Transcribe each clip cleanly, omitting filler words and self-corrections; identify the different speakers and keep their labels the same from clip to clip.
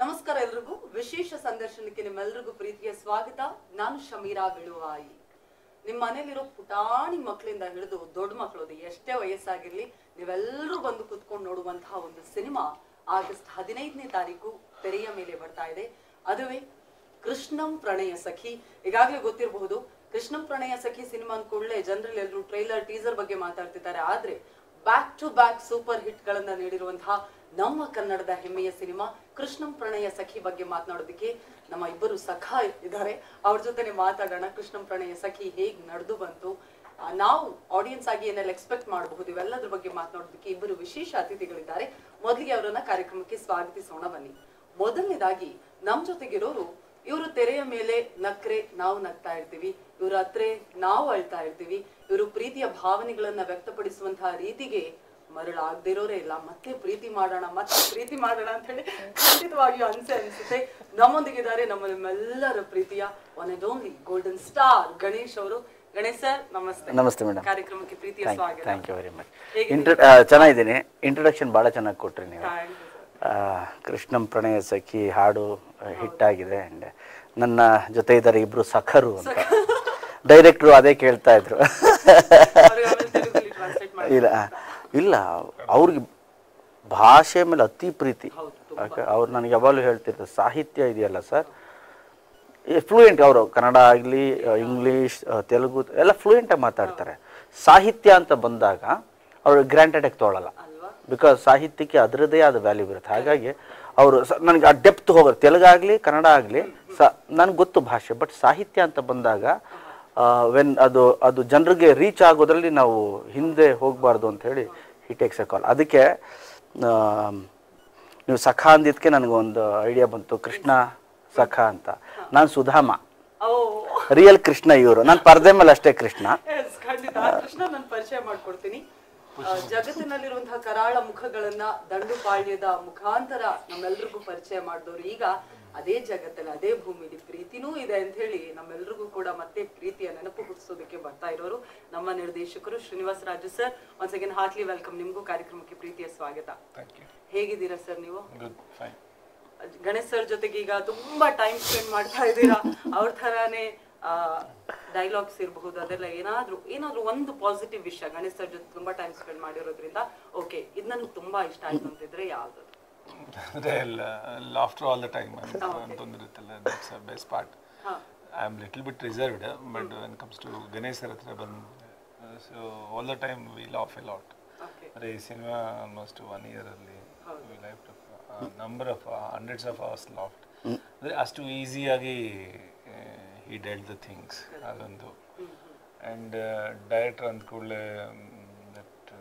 Speaker 1: ನಮಸ್ಕಾರ ಎಲ್ರಿಗೂ ವಿಶೇಷ ಸಂದರ್ಶನಕ್ಕೆ ನಿಮ್ಮೆಲ್ಲರಿಗೂ ಪ್ರೀತಿಯ ಸ್ವಾಗತ. ನಾನು ಶಮೀರಾ ಬಿಳುವಾಯಿ. ನಿಮ್ಮ ಮನೇಲಿರೋ ಪುಟಾಣಿ ಮಕ್ಕಳಿಂದ ಹಿಡಿದು ದೊಡ್ಡ ಮಕ್ಕಳು ಎಷ್ಟೇ ವಯಸ್ಸಾಗಿರ್ಲಿ ನೀವೆಲ್ಲರೂ ಬಂದು ಕುತ್ಕೊಂಡು ನೋಡುವಂತಹ ಒಂದು ಸಿನಿಮಾ ಆಗಸ್ಟ್ 15ನೇ ತಾರೀಕು ತೆರೆಯ ಮೇಲೆ ಬರ್ತಾ ಇದೆ. ಅದುವೇ ಕೃಷ್ಣಂ ಪ್ರಣಯ ಸಖಿ. ಈಗಾಗಲೇ ಗೊತ್ತಿರಬಹುದು, ಕೃಷ್ಣಂ ಪ್ರಣಯ ಸಖಿ ಸಿನಿಮಾ ಅಂದ್ಕೊಳ್ಳೆ ಜನರಲ್ಲಿ ಎಲ್ಲರೂ ಟ್ರೈಲರ್ ಟೀಸರ್ ಬಗ್ಗೆ ಮಾತಾಡ್ತಿದ್ದಾರೆ. ಆದ್ರೆ back to back super hit ಗಳನ್ನ ನೀಡಿರುವಂತಹ ನಮ್ಮ ಕನ್ನಡದ ಹೆಮ್ಮೆಯ ಸಿನಿಮಾ ಕೃಷ್ಣಂ ಪ್ರಣಯ ಸಖಿ ಬಗ್ಗೆ ಮಾತನಾಡೋದಕ್ಕೆ ನಮ್ಮ ಇಬ್ಬರು ಸಖ ಇದ್ದಾರೆ. ಅವ್ರ ಜೊತೆನೆ ಮಾತಾಡೋಣ. ಕೃಷ್ಣಂ ಪ್ರಣಯ ಸಖಿ ಹೇಗ್ ನಡೆದು ಬಂತು, ನಾವು ಆಡಿಯನ್ಸ್ ಆಗಿ ಏನೆಲ್ಲ ಎಕ್ಸ್ಪೆಕ್ಟ್ ಮಾಡಬಹುದು, ಇವೆಲ್ಲದ್ರ ಬಗ್ಗೆ ಮಾತನಾಡೋದಕ್ಕೆ ಇಬ್ಬರು ವಿಶೇಷ ಅತಿಥಿಗಳಿದ್ದಾರೆ. ಮೊದಲಿಗೆ ಅವರನ್ನ ಕಾರ್ಯಕ್ರಮಕ್ಕೆ ಸ್ವಾಗತಿಸೋಣ ಬನ್ನಿ. ಮೊದಲನೇದಾಗಿ ನಮ್ ಜೊತೆಗಿರೋರು, ಇವರು ತೆರೆಯ ಮೇಲೆ ನಕ್ರೆ ನಾವು ನಗ್ತಾ ಇರ್ತೀವಿ, ಇವ್ರ ಹತ್ರ ನಾವು ಅಳ್ತಾ ಇರ್ತೀವಿ. ಇವರು ಪ್ರೀತಿಯ ಭಾವನೆಗಳನ್ನ ವ್ಯಕ್ತಪಡಿಸುವಂತಹ ರೀತಿಗೆ ಮರಳಾಗದಿರೋರೇ ಇಲ್ಲ. ಮತ್ತೆ ಪ್ರೀತಿ ಮಾಡೋಣ ಅಂತ ಹೇಳಿ ಖಂಡಿತವಾಗಿಯೂ ಅನ್ಸುತ್ತೆ. ನಮ್ಮೊಂದಿಗಿದ್ದಾರೆ ನಮ್ಮೆಲ್ಲರ ಪ್ರೀತಿಯ one and only golden star Ganesh ಅವರು. ಗಣೇಶ್ ಸರ್ ನಮಸ್ತೆ.
Speaker 2: ನಮಸ್ತೆ ಮೇಡಮ್.
Speaker 1: ಕಾರ್ಯಕ್ರಮಕ್ಕೆ ಪ್ರೀತಿಯ ಸ್ವಾಗತ.
Speaker 2: Thank you very much. ಚೆನ್ನಾಗಿದ್ದೀನಿ. ಇಂಟ್ರೊಡಕ್ಷನ್ ಭಾಳ ಚೆನ್ನಾಗಿ ಕೊಟ್ರಿ ನೀವು. ಕೃಷ್ಣಂ ಪ್ರಣಯ ಸಖಿ ಹಾಡು ಹಿಟ್ ಆಗಿದೆ. ಆ್ಯಂಡ್ ನನ್ನ ಜೊತೆ ಇದ್ದಾರೆ ಇಬ್ರು ಸಖರು ಅಂತ. ಡೈರೆಕ್ಟ್ರು ಅದೇ ಕೇಳ್ತಾ ಇದ್ರು. ಇಲ್ಲ ಅವ್ರಿಗೆ ಭಾಷೆ ಮೇಲೆ ಅತಿ ಪ್ರೀತಿ. ಅವ್ರು ನನಗೆ ಯಾವಾಗಲೂ ಹೇಳ್ತಿರ್ತಾರೆ, ಸಾಹಿತ್ಯ ಇದೆಯಲ್ಲ ಸರ್, ಫ್ಲೂಯೆಂಟ್. ಅವರು ಕನ್ನಡ ಆಗಲಿ ಇಂಗ್ಲೀಷ್ ತೆಲುಗು ಎಲ್ಲ ಫ್ಲೂಯೆಂಟಾಗಿ ಮಾತಾಡ್ತಾರೆ. ಸಾಹಿತ್ಯ ಅಂತ ಬಂದಾಗ ಅವರು ಗ್ರಾಂಟೆಡಾಗಿ ತೊಗೊಳ್ಳಲ್ಲ. ಬಿಕಾಸ್ ಸಾಹಿತ್ಯಕ್ಕೆ ಅದರದ್ದೇ ಆದ ವ್ಯಾಲ್ಯೂ ಇರುತ್ತೆ. ಹಾಗಾಗಿ ಅವರು ನನಗೆ ಆ ಡೆಪ್ತ್ ಹೋಗೋರು. ತೆಲುಗಾಗಲಿ ಕನ್ನಡ ಆಗಲಿ ನನಗೆ ಗೊತ್ತು ಭಾಷೆ, ಬಟ್ ಸಾಹಿತ್ಯ ಅಂತ ಬಂದಾಗ ವೆನ್ ಅದು ಜನರಿಗೆ ರೀಚ್ ಆಗೋದ್ರಲ್ಲಿ ನಾವು ಹಿಂದೆ ಹೋಗಬಾರ್ದು ಅಂತ ಹೇಳಿ ಹಿ ಟೇಕ್ಸ್ ಎ ಕಾಲ್. ಅದಕ್ಕೆ ನೀವು ಸಖ ಅಂದಿದ್ದಕ್ಕೆ ನನಗೊಂದು ಐಡಿಯಾ ಬಂತು, ಕೃಷ್ಣ ಸಖ ಅಂತ. ನಾನು ಸುಧಾಮ, ರಿಯಲ್ ಕೃಷ್ಣ ಇವರು. ನಾನು ಪರದೆ ಮೇಲೆ ಅಷ್ಟೇ ಕೃಷ್ಣ.
Speaker 1: ಕೃಷ್ಣ ನಾನು ಪರಿಚಯ ಮಾಡ್ಕೊಡ್ತೀನಿ. ಜಗತ್ತಿನಲ್ಲಿರುವಂತಹ ಕರಾಳ ಮುಖಗಳನ್ನ ದಂಡುಪಾಳ್ಯದ ಮುಖಾಂತರ ನಮ್ಮೆಲ್ರಿಗೂ ಪರಿಚಯ ಮಾಡಿದವರು ಈಗ ಅದೇ ಜಗತ್ತಲ್ಲಿ ಅದೇ ಭೂಮಿಲಿ ಪ್ರೀತಿನೂ ಇದೆ ಅಂತ ಹೇಳಿ ನಮ್ಮೆಲ್ರಿಗೂ ಕೂಡ ಮತ್ತೆ ಪ್ರೀತಿಯ ನೆನಪು ಹುಟ್ಟಿಸೋದಕ್ಕೆ ಬರ್ತಾ ಇರೋರು ನಮ್ಮ ನಿರ್ದೇಶಕರು Srinivasa Raju sir. Once again heartily welcome. ನಿಮ್ಗೂ ಕಾರ್ಯಕ್ರಮಕ್ಕೆ ಪ್ರೀತಿಯ ಸ್ವಾಗತ. ಹೇಗಿದ್ದೀರಾ ಸರ್ ನೀವು? ಗಣೇಶ್ ಸರ್ ಜೊತೆಗೆ ಈಗ ತುಂಬಾ ಟೈಮ್ ಸ್ಪೆಂಡ್ ಮಾಡ್ತಾ ಇದ್ದೀರಾ. ಅವ್ರ ತರಾನೇ ಡೈಲಾಗ್ಸ್ ಇರಬಹುದು, ಅದೆಲ್ಲ ಏನಾದ್ರೂ ಒಂದು ಪಾಸಿಟಿವ್ ವಿಷಯ ಗಣೇಶ್ ಸರ್ ಜೊತೆ ತುಂಬಾ ಟೈಮ್ ಸ್ಪೆಂಡ್ ಮಾಡಿರೋದ್ರಿಂದ ಓಕೆ ಇದು ನನಗೆ ತುಂಬಾ ಇಷ್ಟ ಆಯ್ತು ಅಂತಿದ್ರೆ ಯಾವ್ದು?
Speaker 3: Laughter all the time. That's the best part. I'm little bit reserved, but when it comes to Ganesh sir, so all the time we laugh a lot. The cinema almost 1 year early. We laughed a number of hundreds of hours laughed. As too easy agi he dealt the things. And director andkule that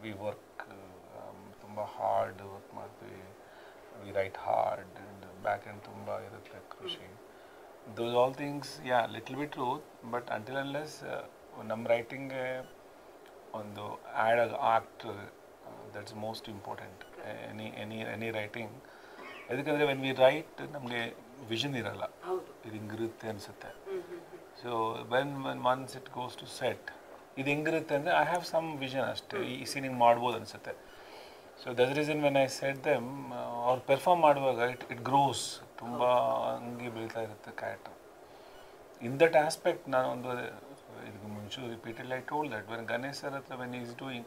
Speaker 3: we work tumba hard work ಮಾಡ್ತೀವಿ. We write hard and back end tumba irutte krushi. Those all things, yeah, little bit true, but until unless nam writing ಒಂದು act that's most important. Any writing edukandre when we write namge vision iralla, idu hingirutte ansutte. So when once it goes to set idu hingirutte andre I have some vision ashte ee scene ಮಾಡಬಹುದು ಅನ್ಸುತ್ತೆ. So that's the reason when I said them or perform ಮಾಡುವಾಗ it grows, ತುಂಬಾ ಅಂಗಿ ಬೆಳೀತಾ ಇರುತ್ತೆ character. In that aspect ನಾನು ಒಂದು ಇದಕ್ಕೆ ಮುಂಚೆ repeatedly I told that when Ganesh sir hatra when he is doing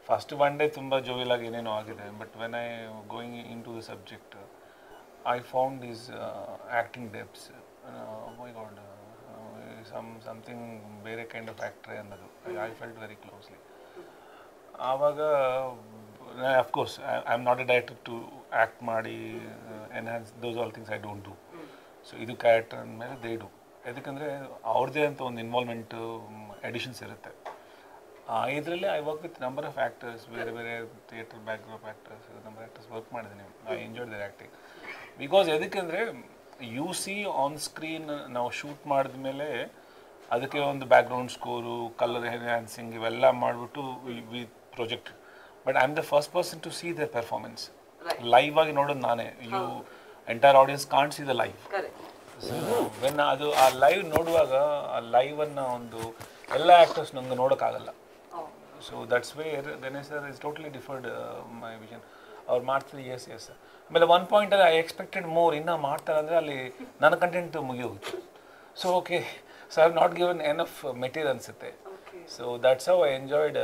Speaker 3: first one day ತುಂಬಾ jovial ಆಗಿ ಏನೇನೋ ಆಗಿದೆ, but when I going into the subject I found his acting depths. Oh my god, something ಬೇರೆ kind of actor ಅನ್ನೋದು I felt very closely. ಆವಾಗ of course I'm not a director to act ಮಾಡಿ enhance those all things I don't do. So ಇದು character ಅಂದಮೇಲೆ they do. ಯಾಕಂದರೆ ಅವ್ರದ್ದೇ ಅಂತ ಒಂದು ಇನ್ವಾಲ್ವ್ಮೆಂಟ್ ಎಡಿಷನ್ಸ್ ಇರುತ್ತೆ. ಇದರಲ್ಲಿ I work with number of actors, ಬೇರೆ ಬೇರೆ theatre background actors, number actors work ಮಾಡಿದ್ದೀನಿ. I enjoyed their acting because ಎದಕ್ಕೆಂದರೆ ಯು ಸಿ ಆನ್ ಸ್ಕ್ರೀನ್ ನಾವು ಶೂಟ್ ಮಾಡಿದ್ಮೇಲೆ ಅದಕ್ಕೆ ಒಂದು ಬ್ಯಾಕ್ಗ್ರೌಂಡ್ ಸ್ಕೋರು, ಕಲರ್ ಎನ್ಹ್ಯಾನ್ಸಿಂಗ್ ಇವೆಲ್ಲ ಮಾಡಿಬಿಟ್ಟು we project. But I am the first person to see the performance. Live ಆಗಿ ನೋಡೋದು ನಾನೇ. You entire audience can't see the live. So when ಅದು ಆ ಲೈವ್ ನೋಡುವಾಗ ಆ ಲೈವನ್ನು ಒಂದು ಎಲ್ಲ ಆ್ಯಕ್ಟರ್ಸ್ ನಂಗೆ ನೋಡೋಕ್ಕಾಗಲ್ಲ. So that's where Ganesh sir is totally differed my vision. ಅವ್ರು ಮಾಡ್ತಾರೆ ಎಸ್ ಎಸ್. ಆಮೇಲೆ ಒನ್ ಪಾಯಿಂಟಲ್ಲಿ ಐ ಎಕ್ಸ್ಪೆಕ್ಟೆಡ್ ಮೋರ್, ಇನ್ನೂ ಮಾಡ್ತಾರೆ ಅಂದರೆ ಅಲ್ಲಿ ನನ್ನ ಕಂಟೆಂಟ್ ಮುಗಿಯೋಗುತ್ತೆ. So okay, so I have not given enough material ಅನಿಸುತ್ತೆ. So that's how I enjoyed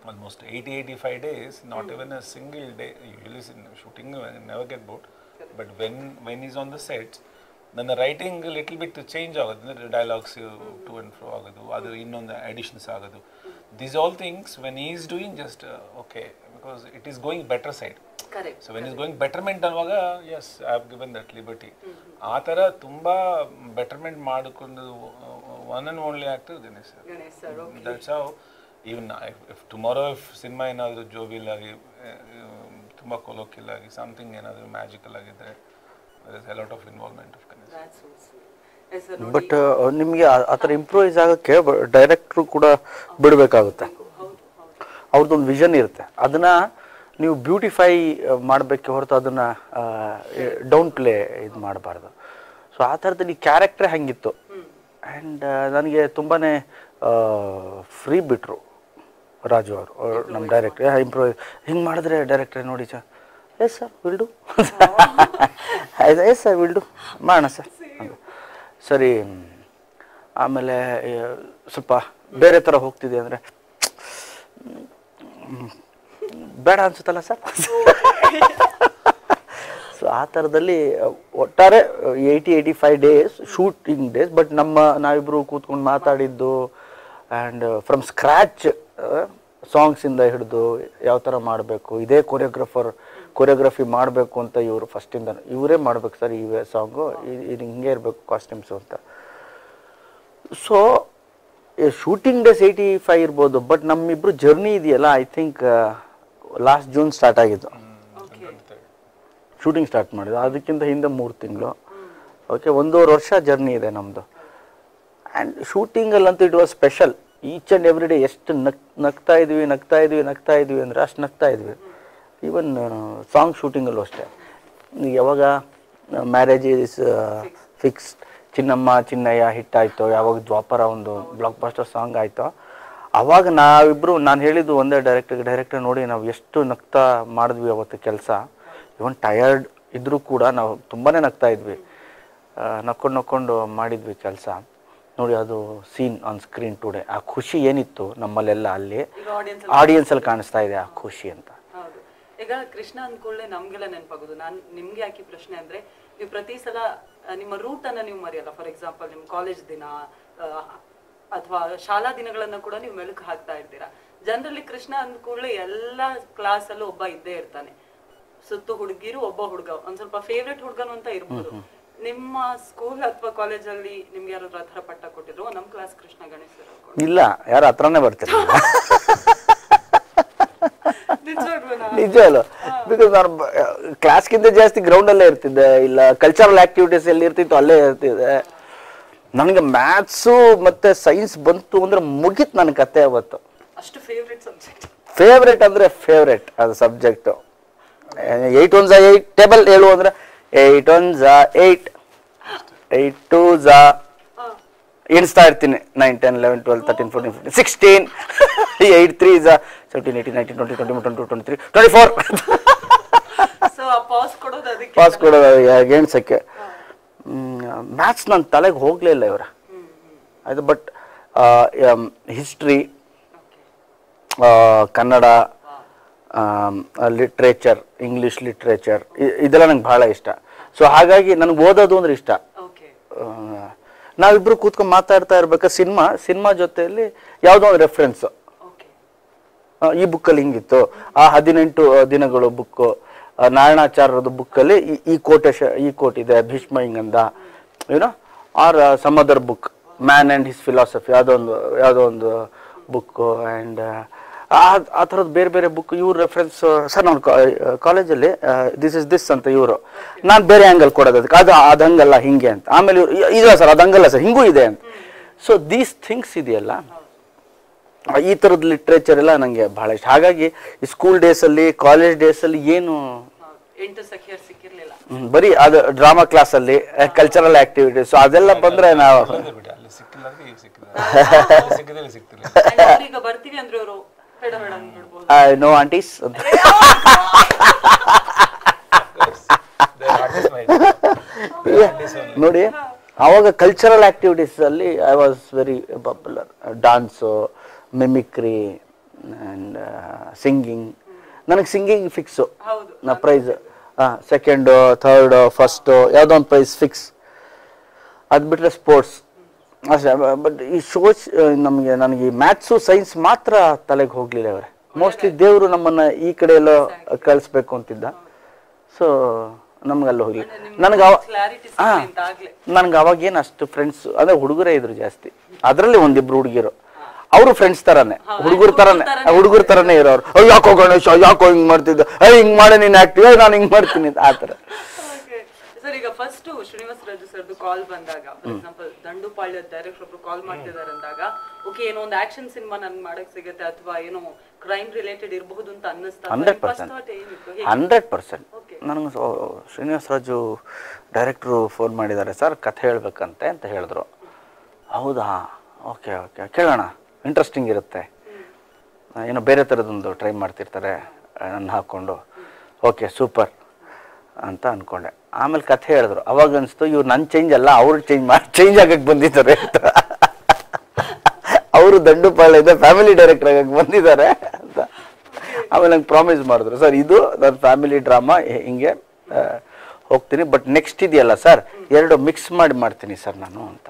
Speaker 3: almost 80-85 days, not even a single day. Usually shooting never get bored, but when he's on the set, then the writing a little bit change agadu, dialogues to and fro agadu, adu innondu additions agadu. These all things when he is doing just okay, because it is going better side.
Speaker 1: Correct.
Speaker 3: So when he's going betterment anvaga, yes, I have given that liberty. Aa tara tumba betterment madukondu one and only actor Ganesh sir. Okay. That's how. Even if tomorrow if cinema ಏನಾದರೂ ಜೋವಿಲ್ ಆಗಿ ತುಂಬ colloquial ಆಗಿ something ಏನಾದರೂ magical ಆಗಿದ್ರೆ there is a lot of involvement of Ganesh.
Speaker 2: But ನಿಮಗೆ ಆ ಥರ improvise ಆಗೋಕ್ಕೆ ಡೈರೆಕ್ಟ್ರು ಕೂಡ ಬಿಡಬೇಕಾಗುತ್ತೆ. ಅವ್ರದ್ದೊಂದು ವಿಷನ್ ಇರುತ್ತೆ, ಅದನ್ನು ನೀವು ಬ್ಯೂಟಿಫೈ ಮಾಡಬೇಕೆ ಹೊರತು ಅದನ್ನು ಡೌನ್ ಪ್ಲೇ ಇದು ಮಾಡಬಾರ್ದು. ಸೊ ಆ ಥರದಲ್ಲಿ ಕ್ಯಾರೆಕ್ಟ್ರೇ ಹಂಗಿತ್ತು. ಆ್ಯಂಡ್ ನನಗೆ ತುಂಬಾ ಫ್ರೀ ಬಿಟ್ಟರು ರಾಜು ಅವರು, ನಮ್ಮ ಡೈರೆಕ್ಟ್ರ್. ಇಂಪ್ರೂವ್ ಹಿಂಗೆ ಮಾಡಿದ್ರೆ ಡೈರೆಕ್ಟ್ರೆ ನೋಡಿ sir, yes sir will do, ಆಯ್ತು ಎಸ್ ಸರ್ ವಿಲ್ ಡು, ಮಾಡೋಣ ಸರ್. ಸರಿ, ಆಮೇಲೆ ಸ್ವಲ್ಪ ಬೇರೆ ಥರ ಹೋಗ್ತಿದೆ ಅಂದರೆ ಬೇಡ ಅನ್ಸುತ್ತಲ್ಲ ಸರ್. ಸೊ ಆ ಥರದಲ್ಲಿ ಒಟ್ಟಾರೆ 80-85 ಡೇಸ್ ಶೂಟಿಂಗ್ ಡೇಸ್. ಬಟ್ ನಾವಿಬ್ಬರು ಕೂತ್ಕೊಂಡು ಮಾತಾಡಿದ್ದು ಆ್ಯಂಡ್ ಫ್ರಮ್ ಸ್ಕ್ರ್ಯಾಚ್ ಸಾಂಗ್ಸಿಂದ ಹಿಡಿದು ಯಾವ ಥರ ಮಾಡಬೇಕು, ಇದೇ ಕೊರಿಯೋಗ್ರಫಿ ಮಾಡಬೇಕು ಅಂತ ಇವರು ಫಸ್ಟಿಂದ ಇವರೇ ಮಾಡಬೇಕು ಸರ್, ಇವೇ ಸಾಂಗು ಇದು ಹಿಂಗೆ ಇರಬೇಕು ಕಾಸ್ಟ್ಯೂಮ್ಸು ಅಂತ. ಸೊ ಶೂಟಿಂಗ್ ಡೇಸ್ 85 ಇರ್ಬೋದು, ಬಟ್ ನಮ್ಮಿಬ್ರು ಜರ್ನಿ ಇದೆಯಲ್ಲ, I think last June start ಆಗಿದ್ದು ಶೂಟಿಂಗ್ ಸ್ಟಾರ್ಟ್ ಮಾಡಿದ್ದು. ಅದಕ್ಕಿಂತ ಹಿಂದೆ 3 ತಿಂಗಳು. ಓಕೆ, 1.5 ವರ್ಷ ಜರ್ನಿ ಇದೆ ನಮ್ಮದು. ಆ್ಯಂಡ್ ಶೂಟಿಂಗಲ್ಲಂತೂ it was special. Each and every day ಎಷ್ಟು ನಗ್ತಾ ಇದ್ವಿ ಅಂದರೆ ಅಷ್ಟು ನಗ್ತಾ ಇದ್ವಿ. ಈವನ್ ಸಾಂಗ್ ಶೂಟಿಂಗಲ್ಲೂ ಅಷ್ಟೇ. ಯಾವಾಗ marriage is fixed, Chinnamma Chinnaiah hit ಆಯಿತು, ಯಾವಾಗ ದ್ವಾಪರ ಒಂದು ಬ್ಲಾಕ್ ಬಸ್ಟರ್ ಸಾಂಗ್ ಆಯಿತು, ಆವಾಗ ನಾವಿಬ್ಬರು, ನಾನು ಹೇಳಿದ್ದು ಒಂದೇ ಡೈರೆಕ್ಟರ್ ನೋಡಿ ನಾವು ಎಷ್ಟು ನಗ್ತಾ ಮಾಡಿದ್ವಿ ಅವತ್ತು ಕೆಲಸ. ಇವನ್ ಟಯರ್ಡ್ ಇದ್ದರೂ ಕೂಡ ನಾವು ತುಂಬಾ ನಗ್ತಾ ಇದ್ವಿ, ನಕ್ಕೊಂಡು ಮಾಡಿದ್ವಿ ಕೆಲಸ. ನೋಡಿ ಅದು ಸೀನ್ ಆನ್ ಸ್ಕ್ರೀನ್ ಟುಡೇ, ಆ ಖುಷಿ ಏನಿತ್ತು ನಮ್ಮಲ್ಲೆಲ್ಲ ಅಲ್ಲಿ ಆಡಿಯನ್ಸಲ್ಲಿ ಕಾಣಿಸ್ತಾ ಇದೆ ಆ ಖುಷಿ ಅಂತ.
Speaker 1: ಹೌದು. ಈಗ ಕೃಷ್ಣ ಅಂದ್ಕೊಳ್ಳೆ ನಮ್ಗೆಲ್ಲ ನೆನಪಾಗೋದು. ನಾನು ನಿಮ್ಗೆ ಯಾಕೆ ಪ್ರಶ್ನೆ ಅಂದ್ರೆ, ನೀವು ಪ್ರತಿ ಸಲ ನಿಮ್ಮ ರೂಟ್ ಅನ್ನ ನೀವು ಮರೆಯಲ್ಲ. ಫಾರ್ ಎಕ್ಸಾಂಪಲ್ ನಿಮ್ಮ ಕಾಲೇಜ್ ದಿನ ಅಥವಾ ಶಾಲಾ ದಿನಗಳನ್ನ ಕೂಡ ನೀವು ಮೆಲುಕು ಹಾಕ್ತಾ ಇರ್ತೀರಾ. ಜನರಲಿ ಕೃಷ್ಣ ಅಂದ್ಕೊಳ್ಳೆ ಎಲ್ಲ ಕ್ಲಾಸ್ ಅಲ್ಲೂ ಒಬ್ಬ ಇದ್ದೇ ಇರ್ತಾನೆ. ಸುತ್ತು ಹುಡುಗಿರು ಒಬ್ಬ ಹುಡುಗ, ಒಂದ್ ಸ್ವಲ್ಪ ಫೇವ್ರೆಟ್ ಹುಡುಗನು ಅಂತ ಇರ್ಬೋದು. ನಿಮ್ಮ ಸ್ಕೂಲ್ ಅಥವಾ ಕಾಲೇಜಲ್ಲಿ ನಿಮ್ಗೆ ಯಾರು ಆ ಥರ ಪಟ್ಟ ಕೊಟ್ಟಿದ್ರು? ನಮ್ಮ ಕ್ಲಾಸ್ ಕೃಷ್ಣ ಗಣೇಶ್
Speaker 2: ಇಲ್ಲ, ಯಾರು ಹತ್ರನೇ ಬರ್ತಿರ್ಲಿಲ್ಲ. ನಿಜ ಅಲ್ಲ, ಬಿಕಾಸ್ ನಾನು ಕ್ಲಾಸ್ಗಿಂತ ಜಾಸ್ತಿ ಗ್ರೌಂಡಲ್ಲೇ ಇರ್ತಿದ್ದೆ, ಇಲ್ಲ ಕಲ್ಚರಲ್ ಆಕ್ಟಿವಿಟೀಸ್ ಎಲ್ಲಿ ಇರ್ತಿತ್ತು ಅಲ್ಲೇ ಇರ್ತಿದ್ದೆ. ನನಗೆ ಮ್ಯಾಥ್ಸು ಮತ್ತು ಸೈನ್ಸ್ ಬಂತು ಅಂದರೆ ಮುಗೀತು ನನ್ನ ಕತೆ ಅವತ್ತು.
Speaker 1: ಅಷ್ಟು ಫೇವ್ರೆಟ್ ಸಬ್ಜೆಕ್ಟ್.
Speaker 2: ಫೇವ್ರೆಟ್ ಅಂದರೆ ಫೇವ್ರೆಟ್ ಅದು ಸಬ್ಜೆಕ್ಟು. 8 1 8 ಟೇಬಲ್ ಹೇಳು ಅಂದರೆ 8 1 8, 8 2 ಎಣಿಸ್ತಾ ಇರ್ತೀನಿ. 9 10 11 12 13 14 15 16, 8 3 17 18 19 20 21 22 23 24.
Speaker 1: ಸೊ ಪಾಸ್ ಕೊಡೋದು ಅದಕ್ಕೆ,
Speaker 2: ಪಾಸ್ ಕೊಡೋದು ಎಣ್ಸಕ್ಕೆ. ಮ್ಯಾಥ್ಸ್ ನನ್ನ ತಲೆಗೆ ಹೋಗಲೇ ಇಲ್ಲ ಇವರ ಅದು. But history, Kannada, literature, English literature ಇದೆಲ್ಲ ನಂಗೆ ಭಾಳ ಇಷ್ಟ. ಸೊ ಹಾಗಾಗಿ ನನಗೆ ಓದೋದು ಅಂದ್ರೆ ಇಷ್ಟ. ನಾವಿಬ್ರು ಕೂತ್ಕೊಂಡು ಮಾತಾಡ್ತಾ ಇರ್ಬೇಕಾದ್ರೆ ಸಿನಿಮಾ ಜೊತೆಯಲ್ಲಿ ಯಾವುದೋ ಒಂದು ರೆಫರೆನ್ಸು, ಈ ಬುಕ್ಕಲ್ಲಿ ಹಿಂಗಿತ್ತು, ಆ 18 ದಿನಗಳು ಬುಕ್ಕು, ನಾರಾಯಣಾಚಾರ್ಯರದ ಬುಕ್ಕಲ್ಲಿ ಈ ಕೋಟ್ ಇದೆ, ಭೀಷ್ಮ ಹಿಂಗಂದ, ಏನೋ, or some other book, man and his philosophy, ಯಾವುದೋ ಒಂದು ಬುಕ್ಕು. ಆ್ಯಂಡ್ ಆ ಥರದ್ದು ಬೇರೆ ಬೇರೆ ಬುಕ್ ಇವ್ರು ರೆಫರೆನ್ಸ್. ಸರ್ ನಾನು ಕಾಲೇಜಲ್ಲಿ ದಿಸ್ ಅಂತ ಇವರು, ನಾನು ಬೇರೆ ಆ್ಯಂಗಲ್ ಕೊಡೋದು ಅದಕ್ಕೆ, ಅದು ಹಂಗಲ್ಲ ಹಿಂಗೆ ಅಂತ. ಆಮೇಲೆ ಇವರು ಇಲ್ಲ ಸರ್ ಅದು ಹಂಗಲ್ಲ ಸರ್ ಹಿಂಗೂ ಇದೆ ಅಂತ. ಸೊ ದೀಸ್ ಥಿಂಗ್ಸ್ ಇದೆಯಲ್ಲ, ಈ ಥರದ್ದು ಲಿಟ್ರೇಚರ್ ಎಲ್ಲ ನನಗೆ ಭಾಳ ಇಷ್ಟ. ಹಾಗಾಗಿ ಈ ಸ್ಕೂಲ್ ಡೇಸಲ್ಲಿ, ಕಾಲೇಜ್ ಡೇಸಲ್ಲಿ ಏನು ಬರೀ ಅದು ಡ್ರಾಮಾ ಕ್ಲಾಸಲ್ಲಿ, ಕಲ್ಚರಲ್ ಆಕ್ಟಿವಿಟೀಸ್ ಅದೆಲ್ಲ ಬಂದರೆ ನಾವು
Speaker 1: ಬರ್ತೀವಿ ಅಂದ್ರೆ ಅವರು ಬೇಡ ಬೇಡ ಅಂದ್ಬಿಡ್ಬೋದು.
Speaker 2: ನೋ ಆಂಟೀಸ್ ಅಂತ. ನೋಡಿ ಆವಾಗ ಕಲ್ಚರಲ್ ಆಕ್ಟಿವಿಟೀಸ್ ಅಲ್ಲಿ I was very popular. Dance, mimicry and singing. ನನಗೆ ಸಿಂಗಿಂಗ್ ಫಿಕ್ಸು, ನಾ ಪ್ರೈಸ್ ಸೆಕೆಂಡು, ಥರ್ಡು, ಫಸ್ಟು ಯಾವುದೋ ಒಂದು ಪ್ರೈಸ್ ಫಿಕ್ಸ್. ಅದು ಬಿಟ್ಟರೆ ಸ್ಪೋರ್ಟ್ಸ್ ಅಷ್ಟೇ. ಬಟ್ ಈ ಶೋಸ್ ನನಗೆ ಈ ಮ್ಯಾಥ್ಸು ಸೈನ್ಸ್ ಮಾತ್ರ ತಲೆಗೆ ಹೋಗಲಿಲ್ಲ ಅವರೇ. ಮೋಸ್ಟ್ಲಿ ದೇವರು ನಮ್ಮನ್ನು ಈ ಕಡೆ ಎಲ್ಲೋ ಕಳಿಸ್ಬೇಕು ಅಂತಿದ್ದ. ಸೊ ನಮ್ಗಲ್ಲಿ ಹೋಗಲಿ. ನನಗೆ ಅವಾಗೇನು ಅಷ್ಟು ಫ್ರೆಂಡ್ಸ್ ಅಂದರೆ ಹುಡುಗರೇ ಇದ್ರು ಜಾಸ್ತಿ. ಅದರಲ್ಲಿ ಒಂದಿಬ್ರು ಹುಡುಗಿರು, ಅವರು ಫ್ರೆಂಡ್ಸ್ ತರಾನೇ, ಹುಡುಗರ ತರಾನೇ ಇರೋರು. ಯಾಕೋ ಗಣೇಶ, ಯಾಕೋ ಹಿಂಗ್ ಮಾಡ್ತಿದ್ದ, ಹಿಂಗ್ ಮಾಡಿ ನೀನು ಆಕ್ಟಿವ್, ನಾನು ಹಿಂಗ್ ಮಾಡ್ತೀನಿ ಆ ಥರ.
Speaker 1: ಸರ್, ಈಗ ಫಸ್ಟ್ ಶ್ರೀನಿವಾಸ ರಾಜು ಸರ್ದು ಕಾಲ್ ಬಂದಾಗ, ಫಾರ್ ಎಕ್ಸಾಂಪಲ್ ದಂಡುಪಾಳ್ಯ ಡೈರೆಕ್ಟರ್ ಒಬ್ರು ಕಾಲ್ ಮಾಡ್ತಿದ್ದಾರೆ ಅಂದಾಗ, ಓಕೆ ಏನೋ ಒಂದು ಆಕ್ಷನ್ ಸಿನಿಮಾ ನನ್ಗೆ ಮಾಡಕ್ ಸಿಗುತ್ತೆ ಅಥವಾ ಏನೋ ಕ್ರೈಮ್ ರಿಲೇಟೆಡ್ ಇರಬಹುದು ಅಂತ ಅನ್ನಿಸ್ತಾ?
Speaker 2: 100%. ನನಗೆ ಶ್ರೀನಿವಾಸ ರಾಜು ಡೈರೆಕ್ಟ್ರು ಫೋನ್ ಮಾಡಿದ್ದಾರೆ, ಸರ್ ಕಥೆ ಹೇಳ್ಬೇಕಂತೆ ಅಂತ ಹೇಳಿದ್ರು. ಹೌದಾ, ಓಕೆ ಓಕೆ ಕೇಳೋಣ, ಇಂಟ್ರೆಸ್ಟಿಂಗ್ ಇರುತ್ತೆ, ಏನೋ ಬೇರೆ ಥರದೊಂದು ಟ್ರೈ ಮಾಡ್ತಿರ್ತಾರೆ ನನ್ನ ಹಾಕ್ಕೊಂಡು. ಓಕೆ ಸೂಪರ್ ಅಂತ ಅಂದ್ಕೊಂಡೆ. ಆಮೇಲೆ ಕಥೆ ಹೇಳಿದ್ರು. ಅವಾಗ ಅನಿಸ್ತು ಇವ್ರು ನನ್ನ ಚೇಂಜ್ ಅಲ್ಲ, ಅವ್ರು ಚೇಂಜ್ ಆಗಕ್ಕೆ ಬಂದಿದ್ದಾರೆ ಅಂತ. ಅವರು ದಂಡುಪಾಳ್ಯದ ಫ್ಯಾಮಿಲಿ ಡೈರೆಕ್ಟರ್ ಆಗಕ್ಕೆ ಬಂದಿದ್ದಾರೆ ಅಂತ. ಆಮೇಲೆ ನಂಗೆ ಪ್ರಾಮಿಸ್ ಮಾಡಿದ್ರು, ಸರ್ ಇದು ನನ್ನ ಫ್ಯಾಮಿಲಿ ಡ್ರಾಮಾ ಹಿಂಗೆ ಹೋಗ್ತೀನಿ, ಬಟ್ ನೆಕ್ಸ್ಟ್ ಇದೆಯಲ್ಲ ಸರ್, ಎರಡು ಮಿಕ್ಸ್ ಮಾಡ್ತೀನಿ ಸರ್ ನಾನು ಅಂತ.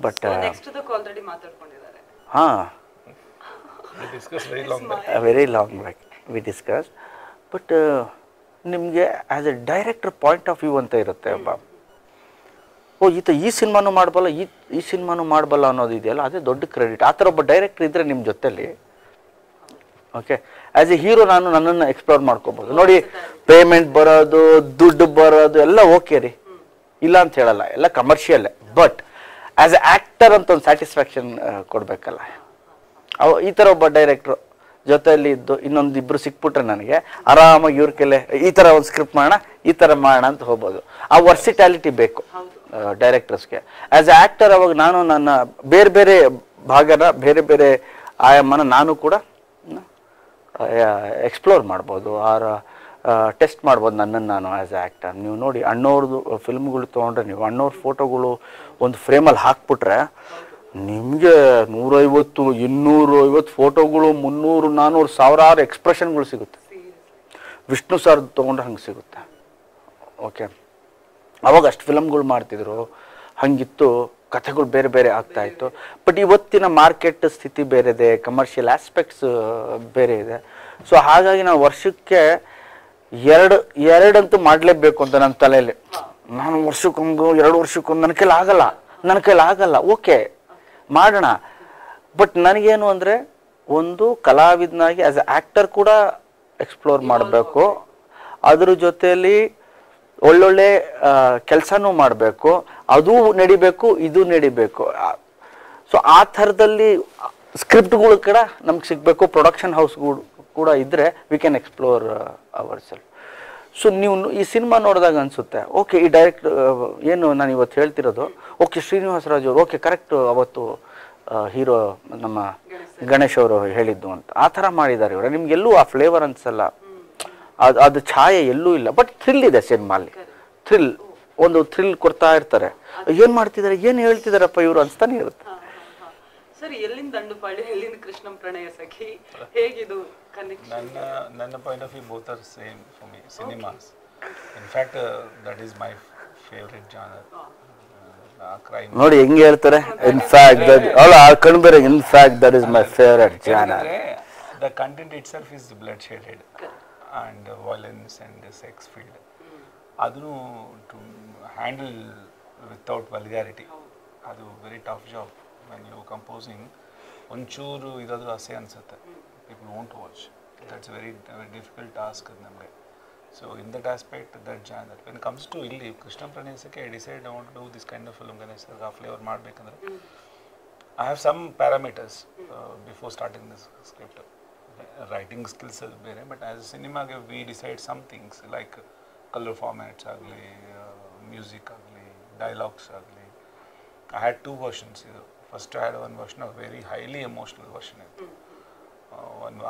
Speaker 2: ಬಟ್ ಹಾಂ, very long back we discuss. But ನಿಮಗೆ as a director point of view ಅಂತ ಇರುತ್ತೆ. ಒಬ್ಬ ಈ ಸಿನಿಮಾನು ಮಾಡಬಲ್ಲ, ಈ ಸಿನಿಮಾನು ಮಾಡಬಲ್ಲ ಅನ್ನೋದು ಇದೆಯಲ್ಲ, ಅದೇ ದೊಡ್ಡ ಕ್ರೆಡಿಟ್. ಆ ಥರ ಒಬ್ಬ ಡೈರೆಕ್ಟರ್ ಇದ್ದರೆ ನಿಮ್ಮ ಜೊತೆಲಿ, ಓಕೆ, ಆ್ಯಸ್ ಎ ಹೀರೋ ನಾನು ನನ್ನನ್ನು ಎಕ್ಸ್ಪ್ಲೋರ್ ಮಾಡ್ಕೋಬೋದು. ನೋಡಿ, ಪೇಮೆಂಟ್ ಬರೋದು, ದುಡ್ಡು ಬರೋದು ಎಲ್ಲ ಓಕೆ ರೀ, ಇಲ್ಲ ಅಂತ ಹೇಳಲ್ಲ, ಎಲ್ಲ ಕಮರ್ಷಿಯಲ್ಲೇ. ಬಟ್ ಆ್ಯಸ್ ಎ ಆ್ಯಕ್ಟರ್ ಅಂತ ಒಂದು ಸ್ಯಾಟಿಸ್ಫ್ಯಾಕ್ಷನ್ ಕೊಡಬೇಕಲ್ಲ. ಈ ಥರ ಒಬ್ಬ ಡೈರೆಕ್ಟ್ರು ಜೊತೆಯಲ್ಲಿ ಇದ್ದು ಇನ್ನೊಂದಿಬ್ಬರು ಸಿಕ್ಬಿಟ್ರೆ ನನಗೆ ಆರಾಮಾಗಿ ಇವ್ರ ಕೆಲೆ ಈ ಥರ ಒಂದು ಸ್ಕ್ರಿಪ್ಟ್ ಮಾಡೋಣ, ಈ ಥರ ಮಾಡೋಣ ಅಂತ ಹೋಗ್ಬೋದು. ಆ ವರ್ಸಿಟ್ಯಾಲಿಟಿ ಬೇಕು ಡೈರೆಕ್ಟರ್ಸ್ಗೆ. ಆ್ಯಸ್ ಎ ಆ್ಯಕ್ಟರ್ ಅವಾಗ ನಾನು ನನ್ನ ಬೇರೆ ಬೇರೆ ಭಾಗನ, ಬೇರೆ ಬೇರೆ ಆಯಾಮನ ನಾನು ಕೂಡ ಎಕ್ಸ್ಪ್ಲೋರ್ ಮಾಡ್ಬೋದು, ಟೆಸ್ಟ್ ಮಾಡ್ಬೋದು ನನ್ನನ್ನು ನಾನು ಆ್ಯಸ್ ಎ ಆ್ಯಕ್ಟರ್. ನೀವು ನೋಡಿ ಅಣ್ಣವ್ರದ್ದು ಫಿಲ್ಮ್ಗಳು ತೊಗೊಂಡ್ರೆ, ನೀವು ಅಣ್ಣವ್ರ ಫೋಟೋಗಳು ಒಂದು ಫ್ರೇಮಲ್ಲಿ ಹಾಕ್ಬಿಟ್ರೆ ನಿಮಗೆ 150, 250 ಫೋಟೋಗಳು, 300, 400, ಸಾವಿರಾರು ಎಕ್ಸ್ಪ್ರೆಷನ್ಗಳು ಸಿಗುತ್ತೆ. ವಿಷ್ಣು ಸರ್ ತೊಗೊಂಡ್ರೆ ಹಂಗೆ ಸಿಗುತ್ತೆ. ಓಕೆ, ಅವಾಗ ಅಷ್ಟು ಫಿಲಮ್ಗಳು ಮಾಡ್ತಿದ್ರು, ಹಂಗಿತ್ತು, ಕಥೆಗಳು ಬೇರೆ ಬೇರೆ ಆಗ್ತಾಯಿತ್ತು. ಬಟ್ ಇವತ್ತಿನ ಮಾರ್ಕೆಟ್ ಸ್ಥಿತಿ ಬೇರೆ ಇದೆ, ಕಮರ್ಷಿಯಲ್ ಆಸ್ಪೆಕ್ಟ್ಸ್ ಬೇರೆ ಇದೆ. ಸೊ ಹಾಗಾಗಿ ನಾವು ವರ್ಷಕ್ಕೆ ಎರಡಂತೂ ಮಾಡಲೇಬೇಕು ಅಂತ ನನ್ನ ತಲೆಯಲ್ಲಿ. ನಾನು ವರ್ಷಕ್ಕೊಂದು 2 ವರ್ಷಕ್ಕೊಂದು ನನ್ನ ಕೈಲಿ ಆಗಲ್ಲ. ಓಕೆ ಮಾಡೋಣ. ಬಟ್ ನನಗೇನು ಅಂದರೆ, ಒಂದು ಕಲಾವಿದನಾಗಿ ಆ್ಯಸ್ ಎ ಆ್ಯಕ್ಟರ್ ಕೂಡ ಎಕ್ಸ್ಪ್ಲೋರ್ ಮಾಡಬೇಕು, ಅದ್ರ ಜೊತೆಯಲ್ಲಿ ಒಳ್ಳೊಳ್ಳೆ ಕೆಲಸನೂ ಮಾಡಬೇಕು, ಅದು ನಡಿಬೇಕು, ಇದು ನಡಿಬೇಕು. ಸೊ ಆ ಥರದಲ್ಲಿ ಸ್ಕ್ರಿಪ್ಟ್ಗಳು ಕೂಡ ನಮ್ಗೆ ಸಿಗಬೇಕು. ಪ್ರೊಡಕ್ಷನ್ ಹೌಸ್ಗಳು ಕೂಡ ಇದ್ದರೆ we can explore our self. So ನೀವು ಈ ಸಿನಿಮಾ ನೋಡಿದಾಗ ಅನಿಸುತ್ತೆ, ಓಕೆ ಈ ಡೈರೆಕ್ಟ್ ಏನು ನಾನು ಇವತ್ತು ಹೇಳ್ತಿರೋದು, ಓಕೆ ಶ್ರೀನಿವಾಸ ರಾಜು ಅವರು ಓಕೆ ಕರೆಕ್ಟ್ ಅವತ್ತು ಹೀರೋ ನಮ್ಮ ಗಣೇಶ್ ಅವರು ಹೇಳಿದ್ದು ಅಂತ ಆ ಥರ ಮಾಡಿದ್ದಾರೆ ಇವರು. ನಿಮ್ಗೆಲ್ಲೂ ಆ ಫ್ಲೇವರ್ ಅನ್ಸಲ್ಲ, ಅದು ಛಾಯೆ ಎಲ್ಲೂ ಇಲ್ಲ. ಬಟ್ ಥ್ರಿಲ್ ಇದೆ ಸಿನಿಮಾಲಿ, ಒಂದು ಥ್ರಿಲ್ ಕೊಡ್ತಾ ಇರ್ತಾರೆ. ಏನು ಮಾಡ್ತಿದ್ದಾರೆ, ಏನು ಹೇಳ್ತಿದಾರಪ್ಪ ಇವರು ಅನ್ಸ್ತಾನೆ ಇರುತ್ತೆ.
Speaker 1: ಸರ್, ಎಲ್ಲಿಂದ ದಂಡುಪಾಳ್ಯ, ಎಲ್ಲಿಂದ ಕೃಷ್ಣಂ ಪ್ರಣಯ ಸಖಿ, ಹೇಗಿದು ಕನೆಕ್ಷನ್?
Speaker 3: ನನ್ನ point of view both are same for me. Cinemas in fact that is my favourite genre.
Speaker 2: ನೋಡಿ ಹೆಂಗೆ ಹೇಳ್ತಾರೆ, ಇನ್ ಫ್ಯಾಕ್ಟ್ ಕಣ್ಬೇರೆ, in fact that is my favourite genre.
Speaker 3: The content itself is blood shaded and violence and sex filled. Adunu to handle without vulgarity, adu very tough job when you composing. Onchuru idadru ase ansutte, people won't watch. That's a very difficult task namge. So in that aspect, that genre, when it comes to illi Krishna Pranayasake, I decided I want to do this kind of film. Ganesh sir flavor ಮಾಡಬೇಕಂದ್ರೆ I have some parameters before starting this script. Writing skills are ಬೇರೆ, but as a cinema we decide some things like color formats agli, music agli, dialogues agli. I had 2 versions. First I had one version, of very highly emotional version.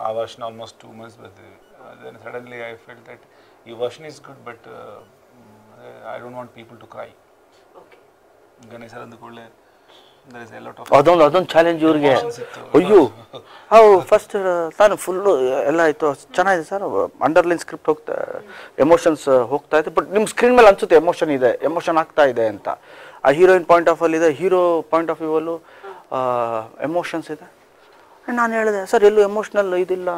Speaker 3: ಆ version almost 2 months ಬರ್ತಿದ್ವಿ. Then suddenly I felt that ಈ version is good but I don't want people to cry. Ganesh sir ಅಂದ ಕೂಡಲೇ
Speaker 2: ಅದೊಂದು challenge ಇವ್ರಿಗೆ. ಅಯ್ಯೋ ಅವು first ತಾನು ಫುಲ್ಲು ಎಲ್ಲ ಆಯಿತು, ಚೆನ್ನಾಗಿದೆ ಸರ್, ಅಂಡರ್ಲೈನ್ ಸ್ಕ್ರಿಪ್ಟ್ ಎಮೋಷನ್ಸ್ ಹೋಗ್ತಾ ಇದೆ, ಬಟ್ ನಿಮ್ಮ ಸ್ಕ್ರೀನ್ ಮೇಲೆ ಅನ್ಸುತ್ತೆ ಎಮೋಷನ್ ಆಗ್ತಾ ಇದೆ ಅಂತ. ಆ ಹೀರೋಯಿನ್ ಪಾಯಿಂಟ್ ಆಫ್ ಅಲ್ಲಿ ಇದೆ, ಹೀರೋ ಪಾಯಿಂಟ್ ಆಫ್ ವ್ಯೂ ಅಲ್ಲೂ ಎಮೋಷನ್ಸ್ ಇದೆ. ನಾನು ಹೇಳಿದೆ ಸರ್ ಎಲ್ಲೂ ಎಮೋಷ್ನಲ್ ಇದಿಲ್ಲ,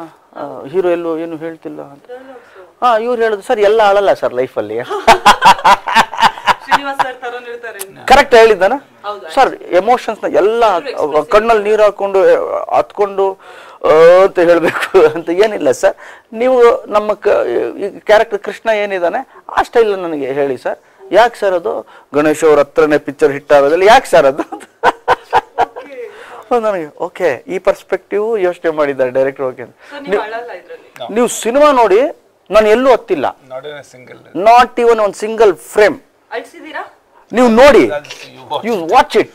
Speaker 2: ಹೀರೋ ಎಲ್ಲೂ ಏನು ಹೇಳ್ತಿಲ್ಲ ಅಂತ. ಇವ್ರು ಹೇಳಿದ್ರು ಸರ್ ಎಲ್ಲ ಅಳಲ್ಲ ಸರ್ ಲೈಫಲ್ಲಿ. ಕರೆಕ್ಟ್ ಹೇಳಿದ್ದಾನ ಸರ್, ಎಮೋಷನ್ಸ್ನ ಎಲ್ಲ ಕಣ್ಣಲ್ಲಿ ನೀರು ಹಾಕೊಂಡು ಹತ್ಕೊಂಡು ಅಂತ ಹೇಳಬೇಕು ಅಂತ ಏನಿಲ್ಲ ಸರ್. ನೀವು ನಮ್ಮ ಕ್ಯಾರೆಕ್ಟರ್ ಕೃಷ್ಣ ಏನಿದ್ದಾನೆ ಆ ಸ್ಟೈಲ್ ನನಗೆ ಹೇಳಿ ಸರ್. ಯಾಕೆ ಸರ್ ಅದು ಗಣೇಶ್ ಅವ್ರ ಹತ್ರನೇ ಪಿಕ್ಚರ್ ಹಿಟ್ ಆಗೋದಿಲ್ಲ, ಯಾಕೆ ಸರ್ ಅದು ನನಗೆ ಓಕೆ ಈ ಪರ್ಸ್ಪೆಕ್ಟಿವ್ ಯೋಚನೆ ಮಾಡಿದ್ದಾರೆ ಡೈರೆಕ್ಟರ್. ಓಕೆ ನೀವು ಸಿನಿಮಾ ನೋಡಿ ನಾನು ಎಲ್ಲೂ ಹತ್ತಿಲ್ಲ, ನಾಟ್ ಈವನ್ ಒಂದು ಸಿಂಗಲ್ ಫ್ರೇಮ್. ನೀವು ನೋಡಿ, ಯು ವಾಚ್ ಇಟ್,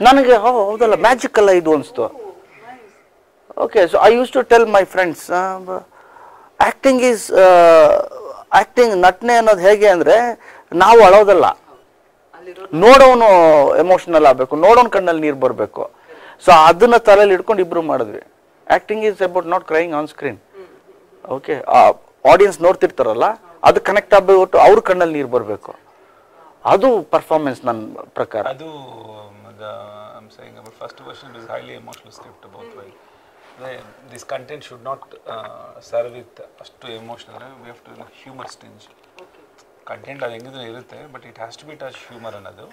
Speaker 2: ನನಗೆ ಹೌದಲ್ಲ ಮ್ಯಾಜಿಕ್ ಅಲ್ಲ ಇದು ಅನಿಸ್ತು. Okay, so I used to tell my friends acting ನಟನೆ ಅನ್ನೋದು ಹೇಗೆ ಅಂದರೆ ನಾವು ಅಳೋದಲ್ಲ, ನೋಡೋನು ಎಮೋಷನಲ್ ಆಗಬೇಕು, ನೋಡೋನ್ ಕಣ್ಣಲ್ಲಿ ನೀರು ಬರಬೇಕು. ಸೊ ಅದನ್ನ ತಲೆಯಲ್ಲಿ ಇಟ್ಕೊಂಡು ಇಬ್ರು ಮಾಡಿದ್ವಿ. Acting is about not crying on screen. Okay, audience ನೋಡ್ತಿರ್ತಾರಲ್ಲ ಅದು ಕನೆಕ್ಟ್ ಆಗ್ಬಿಟ್ಟು ಅವ್ರ ಕಣ್ಣಲ್ಲಿ ನೀರು ಬರಬೇಕು, ಅದು ಪರ್ಫಾರ್ಮೆನ್ಸ್ ನನ್ನ ಪ್ರಕಾರ.
Speaker 3: ಅದು first version is highly emotional script both way. This content should not serve with ಅಷ್ಟು emotional, we have to humour tinge content. ಅದು ಹೆಂಗಿದ್ರೆ ಇರುತ್ತೆ, but it has to be touch humour ಅನ್ನೋದು.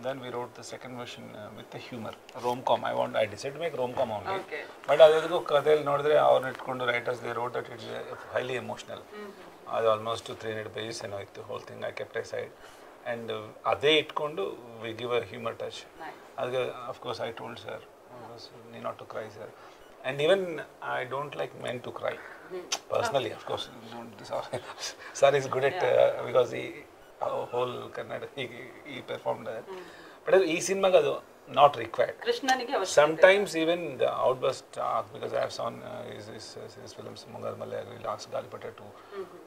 Speaker 3: Then we wrote the second version with the humor, rom-com. I decided to make rom-com only. Okay. But adadu kadeyalli nodidre avarna itkondu writers they wrote that it is highly emotional. Adu almost 300 pages eno ittu whole thing I kept aside, and ade itkondu we give a humor touch. Nice. Of course I told sir need not to cry sir, and even I don't like men to cry personally. Of course sir is good at because he whole Kannada he performed that. But ee cinema gadu not required. Krishnanige sometimes even the outburst because I have seen his films Mungal Malayagri, Last Galipata 2,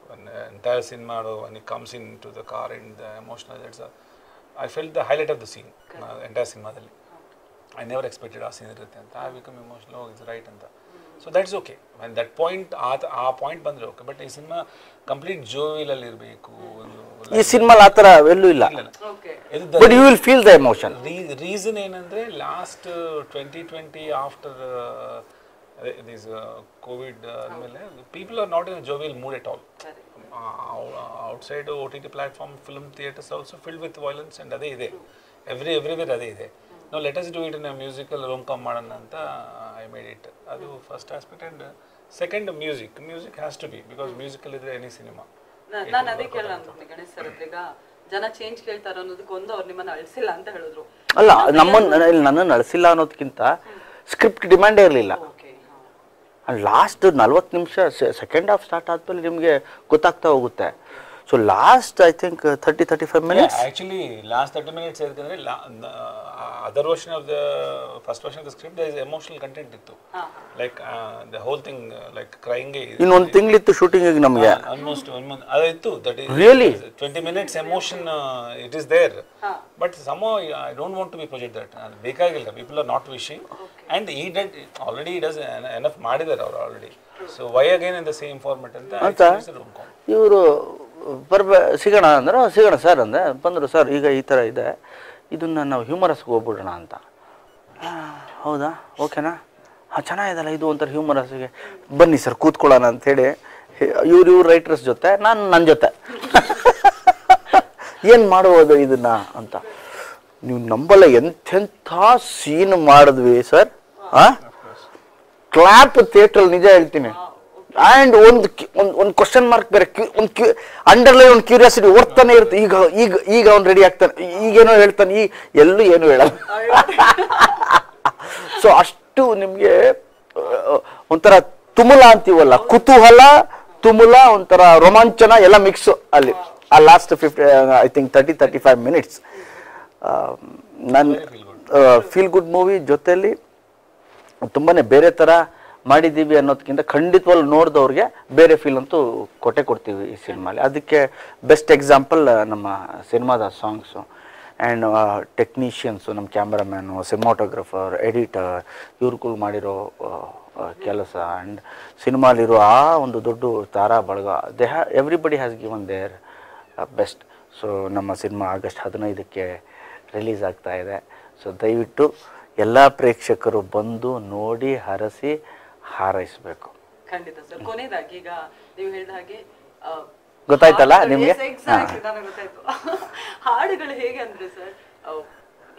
Speaker 3: when entire cinema when he comes into the car and the emotional, that's I felt the highlight of the scene entire cinema dalli. I never expected a scene irutte anta. I become emotional, oh, it's right anta. So that's okay. When that point point bandre okay, but ee cinema complete jovial alli irbeku.
Speaker 2: ಈ ಸಿನಿಮಾಲ್ ಆ ಥರ ಎಲ್ಲೂ ಇಲ್ಲ, but you will feel the emotion.
Speaker 3: Reason ಏನಂದ್ರೆ last 2020 after this covid ಆದ್ಮೇಲೆ people are not in jovial mood at all. Outside OTT platform film theatres also filled with violence and ಅದೇ ಇದೆ, everywhere ಅದೇ ಇದೆ. ನಾವು let us do it in musical rom-com ಮಾಡೋಣ ಅಂತ I made it. ಅದು first aspect. And second music has to be, because musical ಇದ್ರೆ any cinema.
Speaker 1: ನಾನು ಅದೇ ಕೇಳೋಣ ಅನ್ಕೊಂಡೆ ಗಣೇಶ್ ಸರ್ ಹತ್ರ. ಈಗ ಜನ ಚೇಂಜ್ ಕೇಳ್ತಾರ ಅನ್ನೋದಕ್ಕೆ ಅವ್ರು ನಿಮ್ಮನ್ನ ಅಳಿಸಿಲ್ಲ ಅಂತ ಹೇಳಿದ್ರು.
Speaker 2: ಅಲ್ಲ, ನನ್ನನ್ನು ಅಳಿಸಿಲ್ಲ ಅನ್ನೋದಕ್ಕಿಂತ ಸ್ಕ್ರಿಪ್ಟ್ ಡಿಮ್ಯಾಂಡೇ ಇರಲಿಲ್ಲ. ಲಾಸ್ಟ್ 40 ನಿಮಿಷ ಸೆಕೆಂಡ್ ಹಾಫ್ ಸ್ಟಾರ್ಟ್ ಆದ್ಮೇಲೆ ನಿಮಗೆ ಗೊತ್ತಾಗ್ತಾ ಹೋಗುತ್ತೆ. So last I think 30-35 minutes.
Speaker 3: Actually last 30 minutes ಯಾಕಂದ್ರೆ other version of the first version of the script there is emotional content ittu, like the whole thing like crying
Speaker 2: ಇನ್ನೊಂದು ತಿಂಗಳಿತ್ತು shooting ಗೆ ನಮಗೆ
Speaker 3: almost 1 month ಅದಿತ್ತು. that is
Speaker 2: really
Speaker 3: 20 minutes emotion it is there, but somehow I don't want to be project that ಬೇಕಾಗಿಲ್ಲ, people are not wishing, and he did already, he does enough ಮಾಡಿದ್ದಾರೆ ಅವರು already, so why again in the same format ಅಂತ
Speaker 2: ಇವರು ಸಿಗೋಣ ಅಂದ್ರೆ ಸಿಗೋಣ sir ಅಂದೆ. ಬಂದರು ಸರ್ ಈಗ ಈ ಥರ ಇದೆ, ಇದನ್ನು ನಾವು ಹ್ಯೂಮರಸ್ಗೆ ಹೋಗ್ಬಿಡೋಣ ಅಂತ. ಹೌದಾ, ಓಕೆನಾ, ಹಾಂ ಚೆನ್ನಾಗಿದಲ್ಲ ಇದು ಒಂಥರ ಹ್ಯೂಮರಸ್ಗೆ, ಬನ್ನಿ ಸರ್ ಕೂತ್ಕೊಳ್ಳೋಣ ಅಂಥೇಳಿ ಇವ್ರ ರೈಟರ್ಸ್ ಜೊತೆ ನಾನು ನನ್ನ ಜೊತೆ ಏನು ಮಾಡ್ಬೋದು ಇದನ್ನ ಅಂತ. ನೀವು ನಂಬಲ್ಲ ಎಂತೆಂಥ ಸೀನ್ ಮಾಡಿದ್ವಿ ಸರ್. ಕ್ಲಾಪ್ ಥಿಯೇಟ್ರಲ್ಲಿ ನಿಜ ಹೇಳ್ತೀನಿ. ಆ್ಯಂಡ್ ಒಂದು ಕ್ವಶನ್ ಮಾರ್ಕ್ ಬೇರೆ, ಒಂದು ಅಂಡರ್ಲೈನ್ ಒಂದು ಕ್ಯೂರಿಯಾಸಿಟಿ ಓಡ್ತಾನೆ ಇರುತ್ತೆ. ಈಗ ಅವ್ನು ರೆಡಿ ಆಗ್ತಾನೆ, ಈಗೇನೋ ಹೇಳ್ತಾನೆ, ಎಲ್ಲೂ ಏನು ಹೇಳಲ್ಲ. ಸೊ ಅಷ್ಟು ನಿಮಗೆ ಒಂಥರ ತುಮುಲ ಅಂತೀವಲ್ಲ, ಕುತೂಹಲ, ತುಮುಲ, ಒಂಥರ ರೋಮಾಂಚನ ಎಲ್ಲ ಮಿಕ್ಸು ಅಲ್ಲಿ ಆ ಲಾಸ್ಟ್ 35 minutes. ನನ್ನ ಫೀಲ್ ಗುಡ್ ಮೂವಿ ಜೊತೆಯಲ್ಲಿ ತುಂಬಾ ಬೇರೆ ಥರ ಮಾಡಿದ್ದೀವಿ ಅನ್ನೋದಕ್ಕಿಂತ ಖಂಡಿತವಾಗ್ಲೂ ನೋಡಿದವ್ರಿಗೆ ಬೇರೆ ಫೀಲ್ ಅಂತೂ ಕೊಡ್ತೀವಿ ಈ ಸಿನಿಮಾಲಿ. ಅದಕ್ಕೆ ಬೆಸ್ಟ್ ಎಕ್ಸಾಂಪಲ್ ನಮ್ಮ ಸಿನಿಮಾದ ಸಾಂಗ್ಸು ಆ್ಯಂಡ್ ಟೆಕ್ನಿಷಿಯನ್ಸು, ನಮ್ಮ ಕ್ಯಾಮ್ರಾಮ್ಯಾನು, ಸಿನಿಮಾಟೋಗ್ರಫರ್, ಎಡಿಟರ್, ಇವ್ರುಗಳು ಮಾಡಿರೋ ಕೆಲಸ ಆ್ಯಂಡ್ ಸಿನಿಮಾಲಿರೋ ಆ ಒಂದು ದೊಡ್ಡ ತಾರಾ ಬಳಗ, everybody has given there best. So ನಮ್ಮ ಸಿನಿಮಾ ಆಗಸ್ಟ್ 15ಕ್ಕೆ ರಿಲೀಸ್ ಆಗ್ತಾ ಇದೆ. ಸೊ ದಯವಿಟ್ಟು ಎಲ್ಲ ಪ್ರೇಕ್ಷಕರು ಬಂದು ನೋಡಿ ಹರಸಿ ಹಾರೈಸಬೇಕು.
Speaker 1: ಖಂಡಿತ ಸರ್. ಕೊನೆಯದಾಗಿ ಈಗ ನೀವು ಹೇಳಿದ ಹಾಗೆ
Speaker 2: ಗೊತ್ತಾಯ್ತಲ್ಲ ನಿಮ್ಗೆ?
Speaker 1: ಗೊತ್ತಾಯ್ತು. ಹಾಡುಗಳು ಹೇಗೆ ಅಂದ್ರೆ ಸರ್,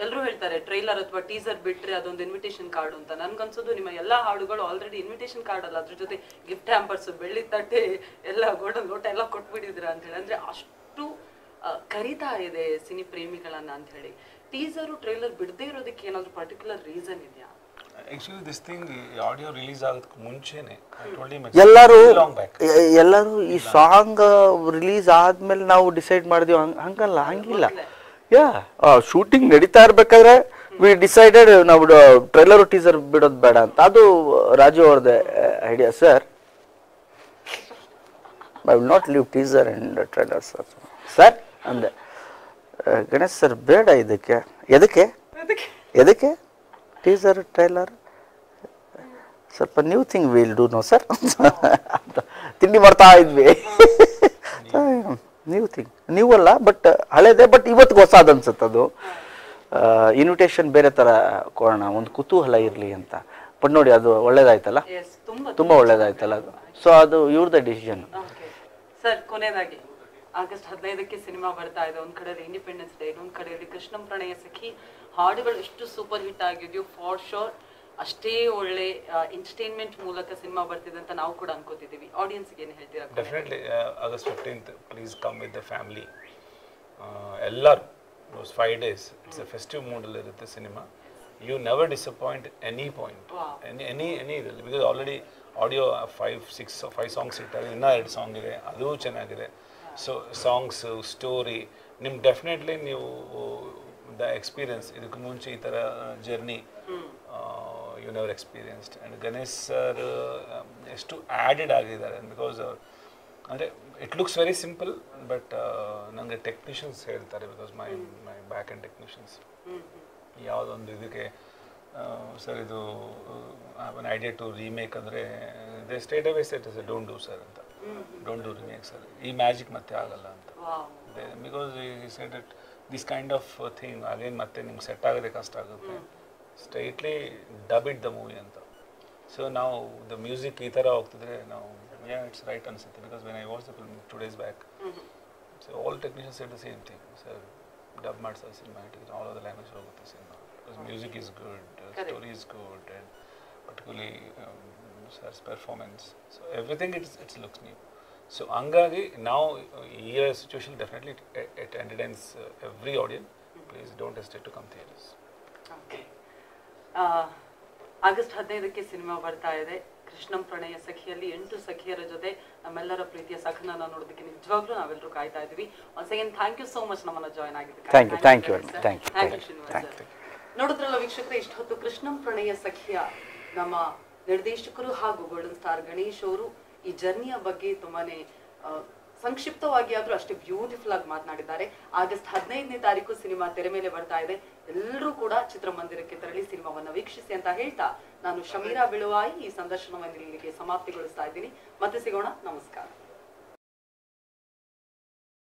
Speaker 1: ಎಲ್ಲರೂ ಹೇಳ್ತಾರೆ ಟ್ರೈಲರ್ ಅಥವಾ ಟೀಸರ್ ಬಿಟ್ರೆ ಅದೊಂದು ಇನ್ವಿಟೇಷನ್ ಕಾರ್ಡ್ ಅಂತ. ನನ್ಗನ್ಸೋದು ನಿಮ್ಮ ಎಲ್ಲಾ ಹಾಡುಗಳು ಆಲ್ರೆಡಿ ಇನ್ವಿಟೇಷನ್ ಕಾರ್ಡ್ ಅಲ್ಲ, ಅದ್ರ ಜೊತೆ ಗಿಫ್ಟ್ ಹ್ಯಾಂಪರ್ಸ್, ಬೆಳ್ಳಿ ತಟ್ಟೆ, ಎಲ್ಲ ಗೋಲ್ಡನ್ ಲೋಟ ಎಲ್ಲ ಕೊಟ್ಬಿಟ್ಟಿದ್ರ ಅಂತ ಹೇಳಿ. ಅಂದ್ರೆ ಅಷ್ಟು ಕರಿತಾ ಇದೆ ಸಿನಿ ಪ್ರೇಮಿಗಳನ್ನ ಅಂತ ಹೇಳಿ. ಟೀಸರು ಟ್ರೈಲರ್ ಬಿಡದೇ ಇರೋದಕ್ಕೆ ಏನಾದ್ರು ಪರ್ಟಿಕ್ಯುಲರ್ ರೀಸನ್ ಇದೆಯಾ?
Speaker 3: Actually, this thing, audio release ಆಗೋದಕ್ಕೆ ಮುಂಚೆನೆ
Speaker 2: ಎಲ್ಲರೂ ಈ ಸಾಂಗ್ ರಿಲೀಸ್ ಆದ್ಮೇಲೆ ನಾವು ಡಿಸೈಡ್ ಮಾಡಿದ್ವಿ, ಹಂಗಿಲ್ಲ. ಶೂಟಿಂಗ್ ನಡೀತಾ ಇರ್ಬೇಕಾದ್ರೆ ವಿ ಡಿಸೈಡೆಡ್ ನಾವು ಟ್ರೈಲರ್ ಟೀಸರ್ ಬಿಡೋದು ಬೇಡ ಅಂತ. ಅದು ರಾಜು ಅವ್ರದ್ದು idea. Sir, I will not leave teaser and trailer sir ಅಂದೆ. ಗಣೇಶ್ ಸರ್ ಬೇಡ, ಎದಕ್ಕೆ ಟೀಸರ್ ಟ್ರೈಲರ್ ಸ್ವಲ್ಪ new thing will do no sir ತಿಂಡಿ ಮಾಡ್ತಾ ಇದ್ವಿ. ನ್ಯೂ ಥಿಂಗ್, ನ್ಯೂ ಅಲ್ಲ ಬಟ್ ಹಳೇದೇ, ಬಟ್ ಇವತ್ತಿಗೆ ಹೊಸದು ಅನ್ಸುತ್ತೆ. ಅದು ಇನ್ವಿಟೇಷನ್ ಬೇರೆ ಥರ ಕೊಡೋಣ, ಒಂದು ಕುತೂಹಲ ಇರಲಿ ಅಂತ. ಬಟ್ ನೋಡಿ ಅದು ಒಳ್ಳೇದಾಯ್ತಲ್ಲ, ತುಂಬ ಒಳ್ಳೇದಾಯ್ತಲ್ಲ ಅದು. ಸೊ ಅದು ಇವ್ರದ್ದು ಡಿಸಿಷನ್.
Speaker 1: ಸರ್, ಕೊನೆಯದಾಗಿ ಆಗಸ್ಟ್ 15ಕ್ಕೆ ಸಿನಿಮಾ ಬರ್ತಾ ಇದೆ. ಒಂದ್ ಕಡೆಯಲ್ಲಿ ಇಂಡಿಪೆಂಡೆನ್ಸ್ ಡೇ, ಇನ್ನೊಂದ್ ಕಡೆಯಲ್ಲಿ ಕೃಷ್ಣಂ ಪ್ರಣಯ ಸಖಿ. ಹಾಡುಗಳು ಎಷ್ಟು ಸೂಪರ್ ಹಿಟ್ ಆಗಿದೆಯೋ, ಫಾರ್ ಶೋರ್ ಅಷ್ಟೇ ಒಳ್ಳೆ ಎಂಟರ್ಟೈನ್ಮೆಂಟ್ ಮೂಲಕ ಸಿನಿಮಾ ಬರ್ತಿದೆ ಅಂತ ನಾವು ಕೂಡ ಅನ್ಕೋತಿದ್ದೀವಿ. ಆಡಿಯನ್ಸ್ಗೆ ಏನು ಹೇಳ್ತೀರಾ?
Speaker 3: Definitely August 15th please come with the family. ಎಲ್ಲರೂ 5 days ಇಟ್ಸ್ ಎ ಫೆಸ್ಟಿವ್ ಮೂಡಲ್ಲಿ ಇರುತ್ತೆ cinema. You never disappoint any point, any ಇದರಲ್ಲಿ. ಬಿಕಾಸ್ ಆಲ್ರೆಡಿ ಆಡಿಯೋ 5 ಸಾಂಗ್ಸ್ ಇಟ್ಟಾರೆ, ಇನ್ನೂ 2 ಸಾಂಗ್ ಇದೆ, ಅದು ಚೆನ್ನಾಗಿದೆ. ಸೊ ಸಾಂಗ್ಸು, ಸ್ಟೋರಿ ನಿಮ್ಗೆ ಡೆಫಿನೆಟ್ಲಿ ನೀವು ದ ಎಕ್ಸ್ಪೀರಿಯನ್ಸ್, ಇದಕ್ಕೆ ಮುಂಚೆ ಈ ಥರ journey you never experienced. And Ganesh sir ಎಷ್ಟು ಆ್ಯಡೆಡ್ ಆಗಿದ್ದಾರೆ, ಬಿಕಾಸ್ ಅಂದರೆ it looks very simple, but ನನಗೆ ಟೆಕ್ನಿಷಿಯನ್ಸ್ ಹೇಳ್ತಾರೆ, because my back and technicians ಯಾವುದೊಂದು ಇದಕ್ಕೆ ಸರ್ ಇದು ಒನ್ ಐಡಿಯಾ ಟು ರೀಮೇಕ್ ಅಂದರೆ they state away set is don't do sir ಅಂತ, ಡೋಂಟ್ ಡೂ ರೀಮೇಕ್ ಸರ್, ಈ ಮ್ಯಾಜಿಕ್ ಮತ್ತೆ ಆಗಲ್ಲ ಅಂತ. ಬಿಕಾಸ್ ಈ set it this kind of thing again ಮತ್ತೆ ನಿಮ್ಗೆ ಸೆಟ್ ಆಗೋದೇ ಕಷ್ಟ ಆಗುತ್ತೆ. Straightly dub it the movie ಅಂತ. ಸೊ ನಾವು ದ ಮ್ಯೂಸಿಕ್ ಈ ಥರ ಹೋಗ್ತಿದ್ರೆ ನಾವು ಇಟ್ಸ್ ರೈಟ್ ಅನಿಸುತ್ತೆ. Because when I watch the film 2 days back, so all technicians said the same thing, sir dub ಮಾಡಿ ಸರ್ ಸಿನಿಮಾ ಇಟ್ಟಿದ್ರೆ ಆಲ್ ಆಫ್ ದ ಲ್ಯಾಂಗ್ವೇಜ್ ಹೋಗುತ್ತೆ cinema. Because music is good, story is good, and particularly sir's performance, so everything it's looks new. So ಹಂಗಾಗಿ ನಾವು ಈ situation definitely it entertains every audience. Please don't hesitate to come theatres.
Speaker 1: August 15ಕ್ಕೆ cinema ಬರ್ತಾ ಇದೆ. ಕೃಷ್ಣಂ ಪ್ರಣಯ ಸಖಿಯಲ್ಲಿ 8 ಸಖಿಯರ ಜೊತೆ ನಮ್ಮೆಲ್ಲರ ಪ್ರೀತಿಯ ಸಖನ ನೋಡೋದಕ್ಕೆ ನಿಜವಾಗ್ಲೂ ನಾವೆಲ್ಲರೂ ಕಾಯ್ತಾ ಇದ್ವಿ. Once again thank you so much ನಮ್ಮನ್ನ ಜಾಯ್ನ್ ಆಗಿದ್ದಕ್ಕೆ.
Speaker 2: Thank you
Speaker 1: Srinivas sir. ನೋಡಿದ್ರಲ್ಲ ವೀಕ್ಷಕರೇ, ಇಷ್ಟೊತ್ತು ಕೃಷ್ಣಂ ಪ್ರಣಯ ಸಖಿಯ ನಮ್ಮ ನಿರ್ದೇಶಕರು ಹಾಗೂ ಗೋಲ್ಡನ್ ಸ್ಟಾರ್ ಗಣೇಶ್ ಅವರು ಈ ಜರ್ನಿಯ ಬಗ್ಗೆ ತುಂಬಾನೇ ಸಂಕ್ಷಿಪ್ತವಾಗಿ ಆದ್ರೂ ಅಷ್ಟೇ ಬ್ಯೂಟಿಫುಲ್ ಆಗಿ ಮಾತನಾಡಿದ್ದಾರೆ. ಆಗಸ್ಟ್ 15ನೇ ತಾರೀಕು ಸಿನಿಮಾ ತೆರೆ ಮೇಲೆ ಬರ್ತಾ ಇದೆ. ಎಲ್ಲರೂ ಕೂಡ ಚಿತ್ರಮಂದಿರಕ್ಕೆ ತೆರಳಿ ಸಿನಿಮಾವನ್ನ ವೀಕ್ಷಿಸಿ ಅಂತ ಹೇಳ್ತಾ ನಾನು ಶಮೀರಾ ಬಿಳುವಾಯಿ ಈ ಸಂದರ್ಶನವನ್ನು ಇಲ್ಲಿಗೆ ಸಮಾಪ್ತಿಗೊಳಿಸ್ತಾ ಇದ್ದೀನಿ. ಮತ್ತೆ ಸಿಗೋಣ. ನಮಸ್ಕಾರ.